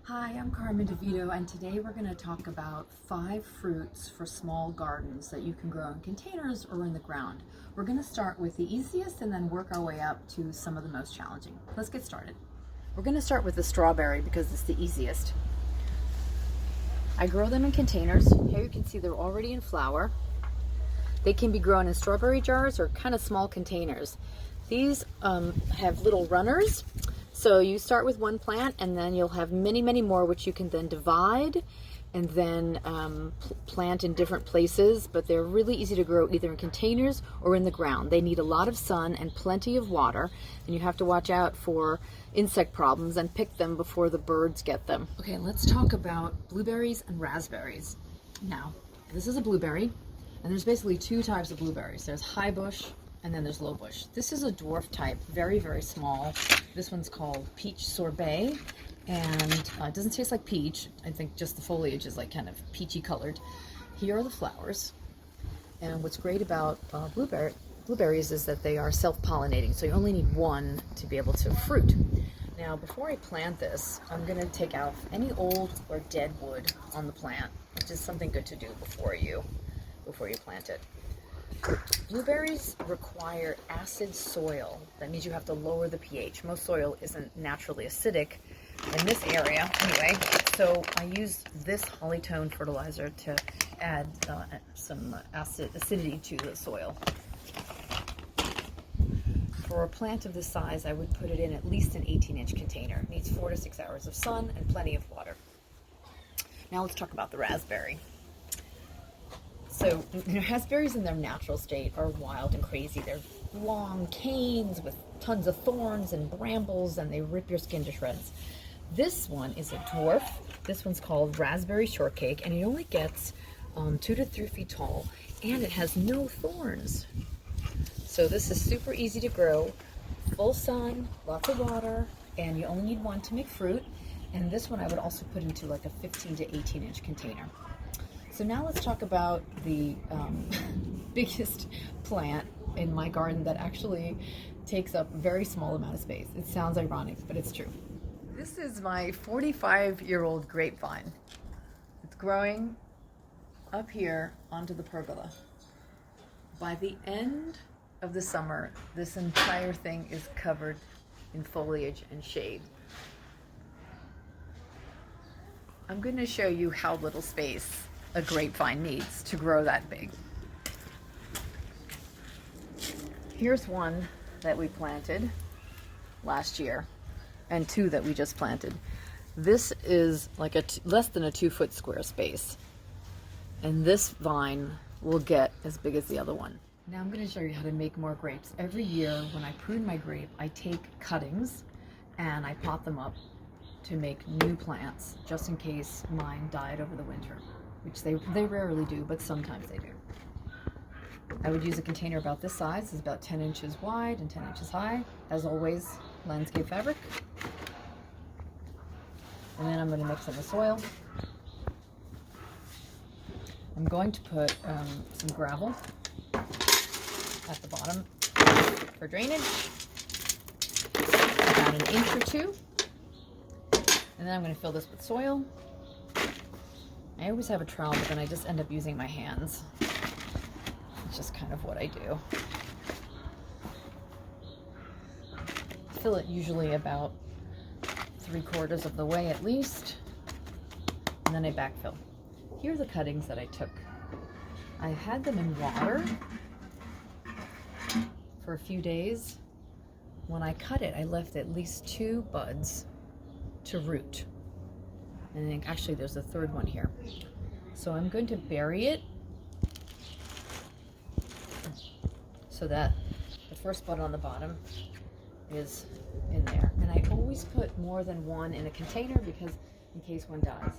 Hi, I'm Carmen DeVito, and today we're going to talk about 5 fruits for small gardens that you can grow in containers or in the ground. We're going to start with the easiest and then work our way up to some of the most challenging. Let's get started. We're going to start with the strawberry because it's the easiest. I grow them in containers. Here you can see they're already in flower. They can be grown in strawberry jars or kind of small containers. These have little runners. So you start with one plant and then you'll have many more which you can then divide and then plant in different places, but they're really easy to grow either in containers or in the ground. They need a lot of sun and plenty of water, and you have to watch out for insect problems and pick them before the birds get them. Okay, let's talk about blueberries and raspberries. Now, this is a blueberry, and there's basically 2 types of blueberries. There's high bush and then there's low bush. This is a dwarf type, very small. This one's called peach sorbet, and it doesn't taste like peach. I think just the foliage is like kind of peachy colored. Here are the flowers, and what's great about blueberries is that they are self-pollinating, so you only need one to be able to fruit. Now, before I plant this, I'm gonna take out any old or dead wood on the plant, which is something good to do before you plant it. Blueberries require acid soil. That means you have to lower the pH. Most soil isn't naturally acidic in this area anyway, so I use this Hollytone fertilizer to add some acidity to the soil. For a plant of this size, I would put it in at least an 18-inch container. It needs 4 to 6 hours of sun and plenty of water. Now let's talk about the raspberry. So, raspberries in their natural state are wild and crazy. They're long canes with tons of thorns and brambles, and they rip your skin to shreds. This one is a dwarf. This one's called raspberry shortcake, and it only gets 2 to 3 feet tall, and it has no thorns. So this is super easy to grow, full sun, lots of water, and you only need one to make fruit. And this one I would also put into like a 15 to 18-inch container. So now let's talk about the biggest plant in my garden that actually takes up a very small amount of space. It sounds ironic, but it's true. This is my 45-year-old grapevine. It's growing up here onto the pergola. By the end of the summer, this entire thing is covered in foliage and shade. I'm going to show you how little space a grapevine needs to grow that big. Here's one that we planted last year and 2 that we just planted. This is like less than a 2-foot square space, and this vine will get as big as the other one. Now I'm going to show you how to make more grapes. Every year when I prune my grape, I take cuttings and I pot them up to make new plants, just in case mine died over the winter, which they rarely do, but sometimes they do. I would use a container about this size. It's about 10 inches wide and 10 inches high. As always, landscape fabric. And then I'm going to mix in the soil. I'm going to put some gravel at the bottom for drainage, about an inch or 2. And then I'm going to fill this with soil. I always have a trowel, but then I just end up using my hands. It's just kind of what I do. Fill it usually about 3/4 of the way at least, and then I backfill. Here are the cuttings that I took. I had them in water for a few days. When I cut it, I left at least 2 buds to root. And then actually there's a 3rd one here. So I'm going to bury it so that the first bud on the bottom is in there. And I always put more than one in a container because in case one dies.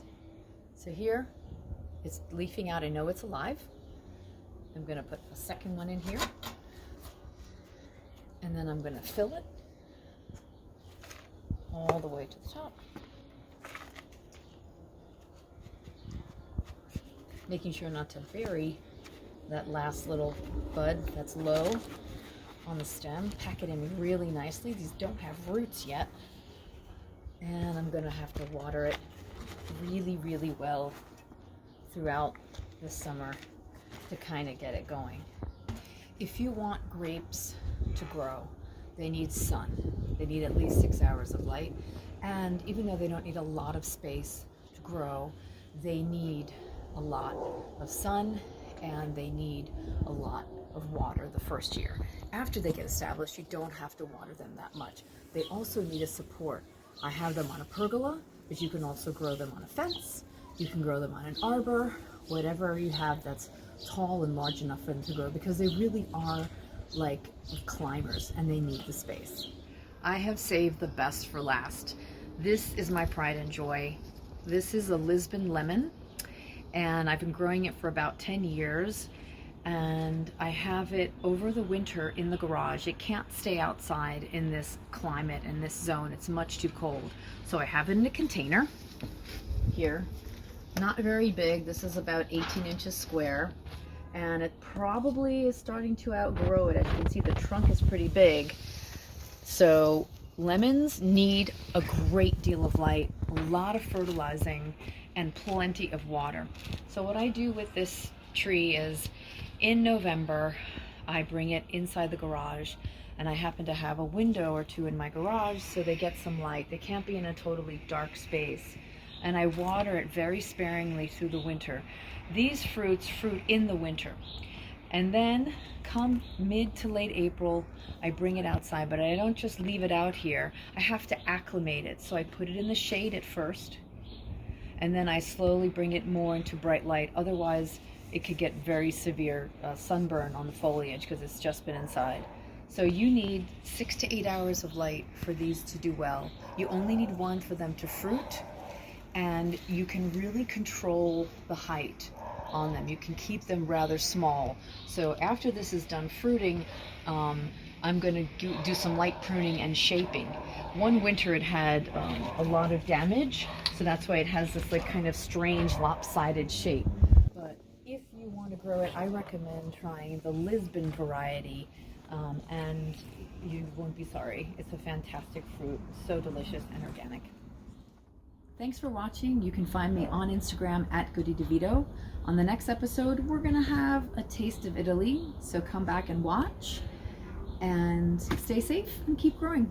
So here it's leafing out. I know it's alive. I'm going to put a 2nd one in here. And then I'm going to fill it all the way to the top. Making sure not to bury that last little bud that's low on the stem. Pack it in really nicely. These don't have roots yet. And I'm gonna have to water it really, really well throughout the summer to kind of get it going. If you want grapes to grow, they need sun. They need at least 6 hours of light. And even though they don't need a lot of space to grow, they need a lot of sun and they need a lot of water the first year. After they get established, you don't have to water them that much. They also need a support. I have them on a pergola, but you can also grow them on a fence. You can grow them on an arbor, whatever you have that's tall and large enough for them to grow, because they really are like climbers and they need the space. I have saved the best for last. This is my pride and joy. This is a Lisbon lemon, and I've been growing it for about 10 years. And I have it over the winter in the garage. It can't stay outside in this climate, in this zone. It's much too cold. So I have it in a container here. Not very big. This is about 18 inches square. And it probably is starting to outgrow it. As you can see, the trunk is pretty big. So lemons need a great deal of light, a lot of fertilizing, and plenty of water. So what I do with this tree is, in November, I bring it inside the garage, and I happen to have a window or two in my garage so they get some light. They can't be in a totally dark space. And I water it very sparingly through the winter. These fruits fruit in the winter. And then come mid to late April, I bring it outside, but I don't just leave it out here. I have to acclimate it. So I put it in the shade at first, and then I slowly bring it more into bright light. Otherwise, it could get very severe sunburn on the foliage because it's just been inside. So you need 6 to 8 hours of light for these to do well. You only need 1 for them to fruit, and you can really control the height on them. You can keep them rather small. So after this is done fruiting, I'm going to do some light pruning and shaping. One winter it had a lot of damage, so that's why it has this like kind of strange lopsided shape. But if you want to grow it, I recommend trying the Lisbon variety, and you won't be sorry. It's a fantastic fruit, so delicious and organic. Thanks for watching. You can find me on Instagram at DeVito. On the next episode, we're gonna have a taste of Italy, so come back and watch, and stay safe and keep growing.